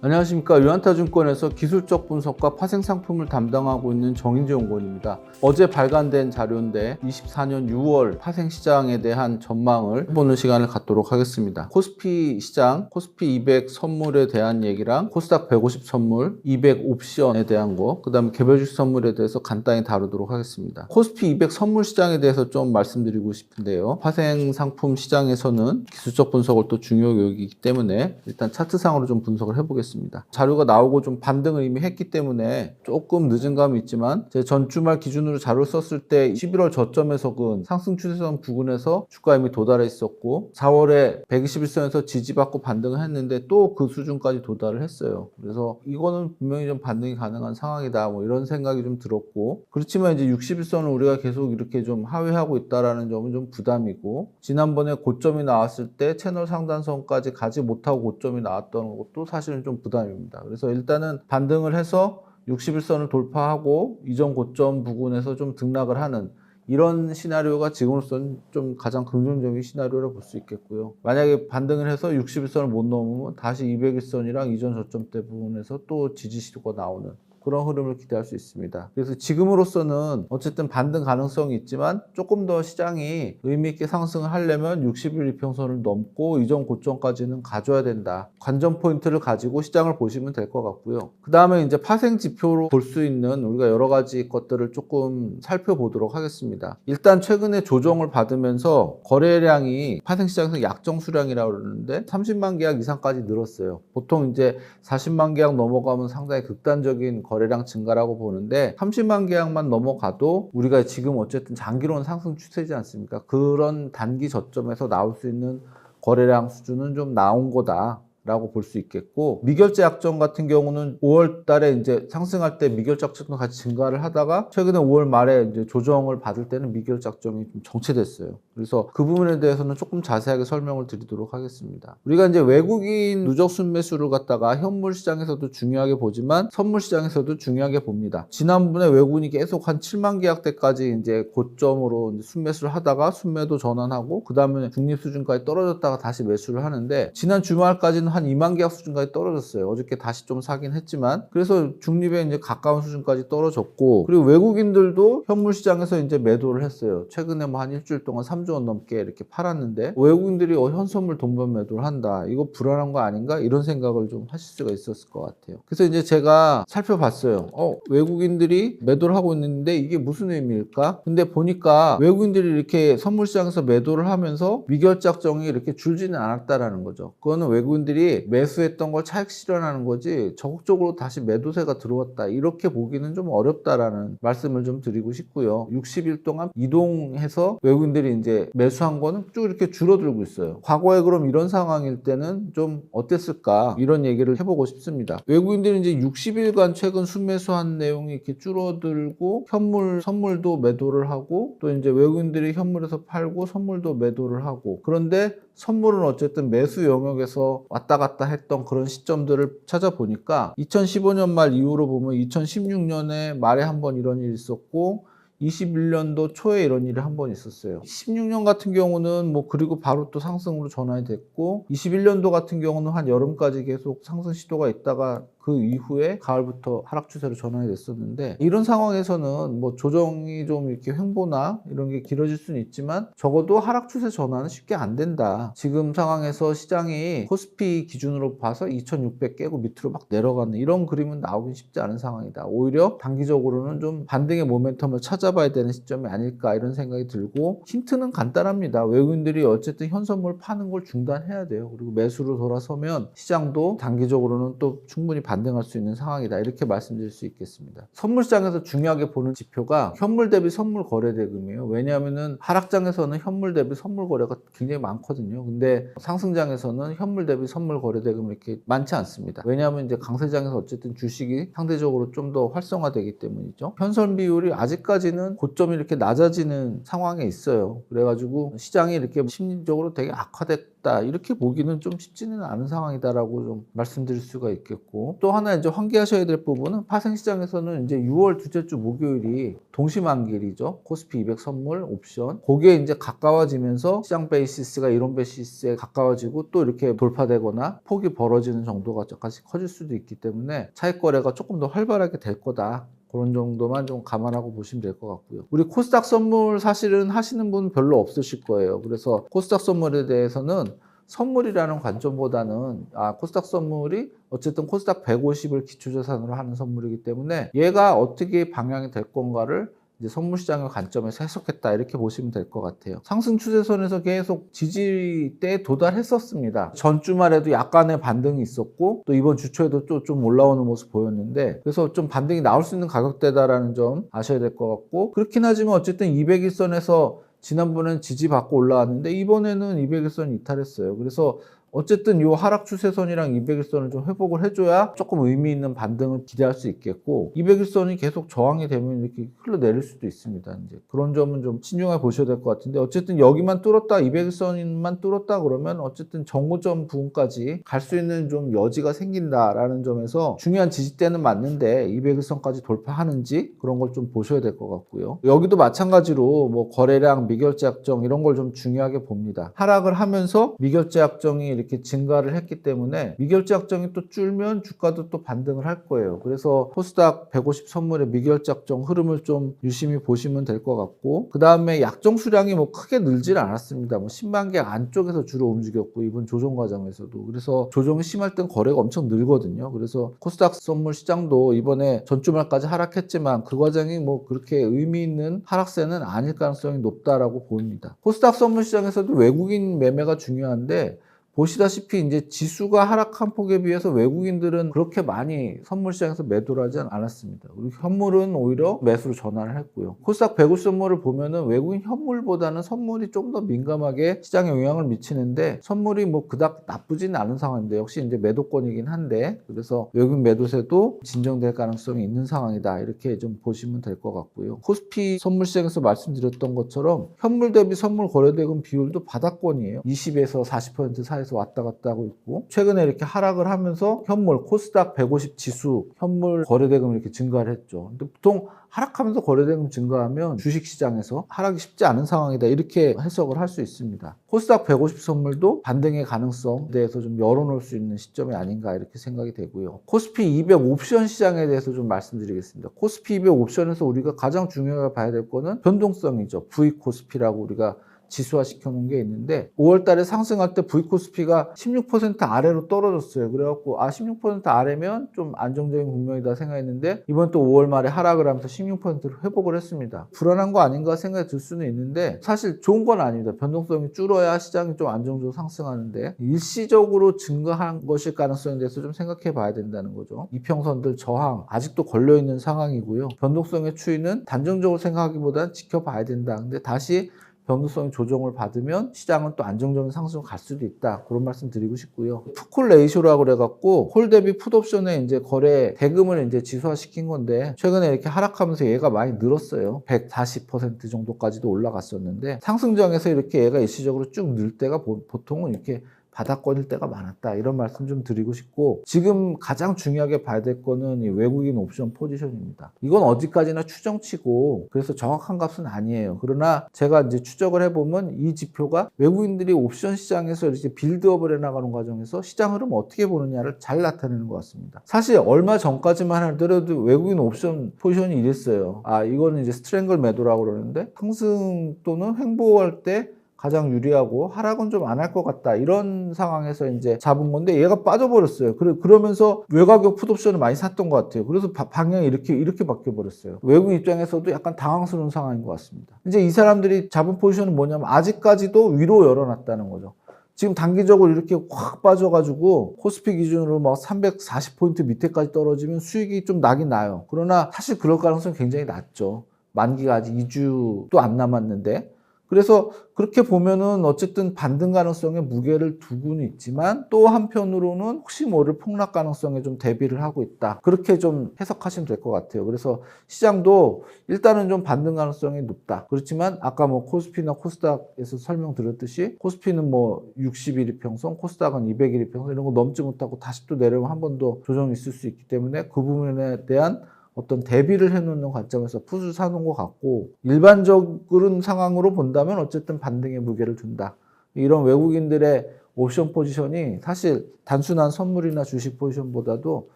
안녕하십니까. 유한타증권에서 기술적 분석과 파생 상품을 담당하고 있는 정인재 연구원입니다. 어제 발간된 자료인데 24년 6월 파생 시장에 대한 전망을 해보는 시간을 갖도록 하겠습니다. 코스피 시장, 코스피 200 선물에 대한 얘기랑 코스닥 150 선물, 200 옵션에 대한 거, 그 다음에 개별주식 선물에 대해서 간단히 다루도록 하겠습니다. 코스피 200 선물 시장에 대해서 좀 말씀드리고 싶은데요. 파생 상품 시장에서는 기술적 분석을 또 중요 요소이기 때문에 일단 차트상으로 좀 분석을 해보겠습니다. 자료가 나오고 좀 반등을 이미 했기 때문에 조금 늦은 감이 있지만 제 전주말 기준으로 자료를 썼을 때 11월 저점에서는 상승 추세선 부근에서 주가 이미 도달해 있었고 4월에 121선에서 지지받고 반등을 했는데 또 그 수준까지 도달을 했어요. 그래서 이거는 분명히 좀 반등이 가능한 상황이다 뭐 이런 생각이 좀 들었고, 그렇지만 이제 61선을 우리가 계속 이렇게 좀 하회하고 있다라는 점은 좀 부담이고, 지난번에 고점이 나왔을 때 채널 상단선까지 가지 못하고 고점이 나왔던 것도 사실은 좀 부담입니다. 그래서 일단은 반등을 해서 61선을 돌파하고 이전 고점 부근에서 좀 등락을 하는 이런 시나리오가 지금으로서는 좀 가장 긍정적인 시나리오라 볼 수 있겠고요. 만약에 반등을 해서 61선을 못 넘으면 다시 201선이랑 이전 저점대 부분에서 또 지지 시도가 나오는 그런 흐름을 기대할 수 있습니다. 그래서 지금으로서는 어쨌든 반등 가능성이 있지만 조금 더 시장이 의미 있게 상승을 하려면 60일 이평선을 넘고 이전 고점까지는 가져야 된다. 관전 포인트를 가지고 시장을 보시면 될 것 같고요. 그 다음에 이제 파생 지표로 볼 수 있는 우리가 여러 가지 것들을 조금 살펴보도록 하겠습니다. 일단 최근에 조정을 받으면서 거래량이 파생 시장에서 약정 수량이라고 그러는데 30만 계약 이상까지 늘었어요. 보통 이제 40만 계약 넘어가면 상당히 극단적인 거래량 증가라고 보는데 30만 계약만 넘어가도 우리가 지금 어쨌든 장기로는 상승 추세지 않습니까? 그런 단기 저점에서 나올 수 있는 거래량 수준은 좀 나온 거다 라고 볼 수 있겠고, 미결제 약정 같은 경우는 5월 달에 이제 상승할 때 미결제 약정도 같이 증가를 하다가 최근에 5월 말에 이제 조정을 받을 때는 미결제 약정이 좀 정체됐어요. 그래서 그 부분에 대해서는 조금 자세하게 설명을 드리도록 하겠습니다. 우리가 이제 외국인 누적 순매수를 갖다가 현물 시장에서도 중요하게 보지만 선물 시장에서도 중요하게 봅니다. 지난번에 외국인이 계속 한 7만 계약대까지 이제 고점으로 이제 순매수를 하다가 순매도 전환하고 그 다음에 중립 수준까지 떨어졌다가 다시 매수를 하는데, 지난 주말까지는 한 2만 계약 수준까지 떨어졌어요. 어저께 다시 좀 사긴 했지만, 그래서 중립에 이제 가까운 수준까지 떨어졌고, 그리고 외국인들도 현물 시장에서 이제 매도를 했어요. 최근에 뭐 한 일주일 동안 3조 원 넘게 이렇게 팔았는데, 외국인들이 현선물 동반 매도를 한다. 이거 불안한 거 아닌가? 이런 생각을 좀 하실 수가 있었을 것 같아요. 그래서 이제 제가 살펴봤어요. 외국인들이 매도를 하고 있는데 이게 무슨 의미일까? 근데 보니까 외국인들이 이렇게 선물 시장에서 매도를 하면서 미결제 약정이 이렇게 줄지는 않았다라는 거죠. 그거는 외국인들이 매수했던 걸 차익 실현하는 거지 적극적으로 다시 매도세가 들어왔다 이렇게 보기는 좀 어렵다라는 말씀을 좀 드리고 싶고요. 60일 동안 이동해서 외국인들이 이제 매수한 거는 쭉 이렇게 줄어들고 있어요. 과거에 그럼 이런 상황일 때는 좀 어땠을까 이런 얘기를 해보고 싶습니다. 외국인들이 이제 60일간 최근 순매수한 내용이 이렇게 줄어들고 현물 선물도 매도를 하고 또 이제 외국인들이 현물에서 팔고 선물도 매도를 하고, 그런데 선물은 어쨌든 매수 영역에서 왔다 갔다 했던 그런 시점들을 찾아보니까 2015년 말 이후로 보면 2016년에 말에 한번 이런 일이 있었고 21년도 초에 이런 일이 한 번 있었어요. 16년 같은 경우는 뭐 그리고 바로 또 상승으로 전환이 됐고, 21년도 같은 경우는 한 여름까지 계속 상승 시도가 있다가 그 이후에 가을부터 하락 추세로 전환이 됐었는데, 이런 상황에서는 뭐 조정이 좀 이렇게 횡보나 이런 게 길어질 수는 있지만 적어도 하락 추세 전환은 쉽게 안 된다. 지금 상황에서 시장이 코스피 기준으로 봐서 2600 깨고 밑으로 막 내려가는 이런 그림은 나오긴 쉽지 않은 상황이다. 오히려 단기적으로는 좀 반등의 모멘텀을 찾아봐야 되는 시점이 아닐까 이런 생각이 들고, 힌트는 간단합니다. 외국인들이 어쨌든 현선물 파는 걸 중단해야 돼요. 그리고 매수로 돌아서면 시장도 단기적으로는 또 충분히 반등할 수 있는 상황이다 이렇게 말씀드릴 수 있겠습니다. 선물시장에서 중요하게 보는 지표가 현물 대비 선물 거래 대금이에요. 왜냐하면은 하락장에서는 현물 대비 선물 거래가 굉장히 많거든요. 근데 상승장에서는 현물 대비 선물 거래 대금이 이렇게 많지 않습니다. 왜냐하면 이제 강세장에서 어쨌든 주식이 상대적으로 좀 더 활성화되기 때문이죠. 현선 비율이 아직까지는 고점이 이렇게 낮아지는 상황에 있어요. 그래가지고 시장이 이렇게 심리적으로 되게 악화됐 했다 이렇게 보기는 좀 쉽지는 않은 상황이다라고 좀 말씀드릴 수가 있겠고, 또 하나 이제 환기하셔야 될 부분은 파생시장에서는 이제 6월 둘째 주 목요일이 동시만기일이죠. 코스피 200 선물 옵션 그게 이제 가까워지면서 시장 베이시스가 이론 베이시스에 가까워지고 또 이렇게 돌파되거나 폭이 벌어지는 정도가 조금씩 커질 수도 있기 때문에 차익 거래가 조금 더 활발하게 될 거다. 그런 정도만 좀 감안하고 보시면 될 것 같고요. 우리 코스닥 선물 사실은 하시는 분 별로 없으실 거예요. 그래서 코스닥 선물에 대해서는 선물이라는 관점보다는 코스닥 선물이 어쨌든 코스닥 150을 기초자산으로 하는 선물이기 때문에 얘가 어떻게 방향이 될 건가를 이제 선물시장의 관점에서 해석했다 이렇게 보시면 될 것 같아요. 상승 추세선에서 계속 지지대에 도달했었습니다. 전 주말에도 약간의 반등이 있었고 또 이번 주 초에도 또 좀 올라오는 모습 보였는데, 그래서 좀 반등이 나올 수 있는 가격대다라는 점 아셔야 될 것 같고, 그렇긴 하지만 어쨌든 200일선에서 지난번에는 지지받고 올라왔는데 이번에는 200일선 이탈했어요. 그래서 어쨌든 이 하락 추세선이랑 200일선을 좀 회복을 해줘야 조금 의미 있는 반등을 기대할 수 있겠고, 200일선이 계속 저항이 되면 이렇게 흘러내릴 수도 있습니다. 이제 그런 점은 좀 신중하게 보셔야 될 것 같은데, 어쨌든 여기만 뚫었다, 200일선만 뚫었다 그러면 어쨌든 정고점 부분까지 갈 수 있는 좀 여지가 생긴다라는 점에서 중요한 지지대는 맞는데 200일선까지 돌파하는지 그런 걸 좀 보셔야 될 것 같고요. 여기도 마찬가지로 뭐 거래량, 미결제 약정 이런 걸 좀 중요하게 봅니다. 하락을 하면서 미결제 약정이 이렇게 증가를 했기 때문에 미결제 약정이 또 줄면 주가도 또 반등을 할 거예요. 그래서 코스닥 150 선물의 미결제 약정 흐름을 좀 유심히 보시면 될 것 같고, 그 다음에 약정 수량이 뭐 크게 늘질 않았습니다. 뭐 10만 개 안쪽에서 주로 움직였고 이번 조정 과정에서도, 그래서 조정이 심할 땐 거래가 엄청 늘거든요. 그래서 코스닥 선물 시장도 이번에 전주말까지 하락했지만 그 과정이 뭐 그렇게 의미 있는 하락세는 아닐 가능성이 높다라고 보입니다. 코스닥 선물 시장에서도 외국인 매매가 중요한데, 보시다시피 이제 지수가 하락한 폭에 비해서 외국인들은 그렇게 많이 선물 시장에서 매도를 하지 않았습니다. 우리 현물은 오히려 매수로 전환을 했고요. 코스닥 150 선물을 보면은 외국인 현물보다는 선물이 좀 더 민감하게 시장에 영향을 미치는데, 선물이 뭐 그닥 나쁘진 않은 상황인데 역시 이제 매도권이긴 한데, 그래서 외국인 매도세도 진정될 가능성이 있는 상황이다 이렇게 좀 보시면 될 것 같고요. 코스피 선물 시장에서 말씀드렸던 것처럼 현물 대비 선물 거래대금 비율도 바닥권이에요. 20에서 40% 사이에서 왔다 갔다 하고 있고, 최근에 이렇게 하락을 하면서 현물 코스닥 150 지수 현물 거래대금이 이렇게 증가를 했죠. 근데 보통 하락하면서 거래대금 증가하면 주식시장에서 하락이 쉽지 않은 상황이다 이렇게 해석을 할 수 있습니다. 코스닥 150 선물도 반등의 가능성에 대해서 좀 열어놓을 수 있는 시점이 아닌가 이렇게 생각이 되고요. 코스피 200 옵션 시장에 대해서 좀 말씀드리겠습니다. 코스피 200 옵션에서 우리가 가장 중요하게 봐야 될 거는 변동성이죠. V코스피라고 우리가 지수화 시켜놓은 게 있는데, 5월 달에 상승할 때 V코스피가 16% 아래로 떨어졌어요. 그래갖고 16% 아래면 좀 안정적인 국면이다 생각했는데, 이번 또 5월 말에 하락을 하면서 16%로 회복을 했습니다. 불안한 거 아닌가 생각이 들 수는 있는데 사실 좋은 건 아닙니다. 변동성이 줄어야 시장이 좀 안정적으로 상승하는데, 일시적으로 증가한 것일 가능성에 대해서 좀 생각해 봐야 된다는 거죠. 이평선들 저항 아직도 걸려있는 상황이고요. 변동성의 추이는 단정적으로 생각하기보다는 지켜봐야 된다. 근데 다시 변동성이 조정을 받으면 시장은 또 안정적인 상승을 갈 수도 있다. 그런 말씀 드리고 싶고요. 풋콜 레이쇼라고 그래갖고 콜 대비 풋옵션의 이제 거래 대금을 이제 지수화시킨 건데, 최근에 이렇게 하락하면서 얘가 많이 늘었어요. 140% 정도까지도 올라갔었는데, 상승장에서 이렇게 얘가 일시적으로 쭉 늘 때가 보통은 이렇게 바닥권일 때가 많았다 이런 말씀 좀 드리고 싶고, 지금 가장 중요하게 봐야 될 거는 이 외국인 옵션 포지션입니다. 이건 어디까지나 추정치고 그래서 정확한 값은 아니에요. 그러나 제가 이제 추적을 해보면 이 지표가 외국인들이 옵션 시장에서 이렇게 빌드업을 해나가는 과정에서 시장 흐름 어떻게 보느냐를 잘 나타내는 것 같습니다. 사실 얼마 전까지만 하더라도 외국인 옵션 포지션이 이랬어요. 이거는 이제 스트랭글 매도라고 그러는데, 상승 또는 횡보할 때 가장 유리하고 하락은 좀 안 할 것 같다 이런 상황에서 이제 잡은 건데, 얘가 빠져버렸어요. 그러면서 외가격 풋옵션을 많이 샀던 것 같아요. 그래서 방향이 이렇게 바뀌어 버렸어요. 외국 입장에서도 약간 당황스러운 상황인 것 같습니다. 이제 이 사람들이 잡은 포지션은 뭐냐면 아직까지도 위로 열어놨다는 거죠. 지금 단기적으로 이렇게 확 빠져가지고 코스피 기준으로 막 340포인트 밑에까지 떨어지면 수익이 좀 나긴 나요. 그러나 사실 그럴 가능성이 굉장히 낮죠. 만기가 아직 2주도 안 남았는데, 그래서 그렇게 보면은 어쨌든 반등 가능성에 무게를 두고는 있지만 또 한편으로는 혹시 모를 폭락 가능성에 좀 대비를 하고 있다. 그렇게 좀 해석하시면 될 것 같아요. 그래서 시장도 일단은 좀 반등 가능성이 높다. 그렇지만 아까 뭐 코스피나 코스닥에서 설명드렸듯이 코스피는 뭐 60일 이평선, 코스닥은 200일 이평선 이런 거 넘지 못하고 다시 또 내려오면 한 번 더 조정이 있을 수 있기 때문에 그 부분에 대한 어떤 대비를 해놓는 관점에서 풋을 사놓은 것 같고, 일반적인 상황으로 본다면 어쨌든 반등의 무게를 둔다. 이런 외국인들의 옵션 포지션이 사실 단순한 선물이나 주식 포지션보다도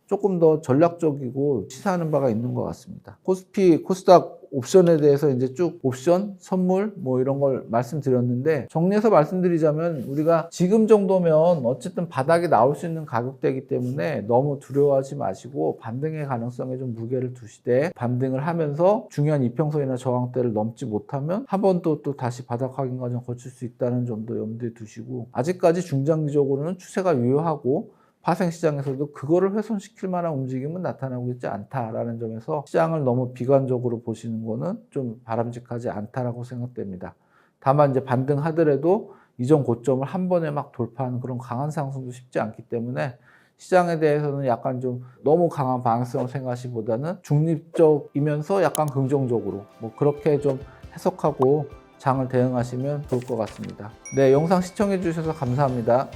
조금 더 전략적이고 시사하는 바가 있는 것 같습니다. 코스피, 코스닥 옵션에 대해서 이제 쭉 옵션, 선물 뭐 이런 걸 말씀드렸는데, 정리해서 말씀드리자면 우리가 지금 정도면 어쨌든 바닥에 나올 수 있는 가격대이기 때문에 너무 두려워하지 마시고 반등의 가능성에 좀 무게를 두시되, 반등을 하면서 중요한 이평선이나 저항대를 넘지 못하면 한 번 또 다시 바닥 확인 과정 거칠 수 있다는 점도 염두에 두시고, 아직까지 중장기적으로는 추세가 유효하고 파생시장에서도 그거를 훼손시킬 만한 움직임은 나타나고 있지 않다라는 점에서 시장을 너무 비관적으로 보시는 거는 좀 바람직하지 않다라고 생각됩니다. 다만 이제 반등하더라도 이전 고점을 한 번에 막 돌파하는 그런 강한 상승도 쉽지 않기 때문에 시장에 대해서는 약간 좀 너무 강한 방향성을 생각하시기보다는 중립적이면서 약간 긍정적으로 뭐 그렇게 좀 해석하고 장을 대응하시면 좋을 것 같습니다. 네, 영상 시청해 주셔서 감사합니다.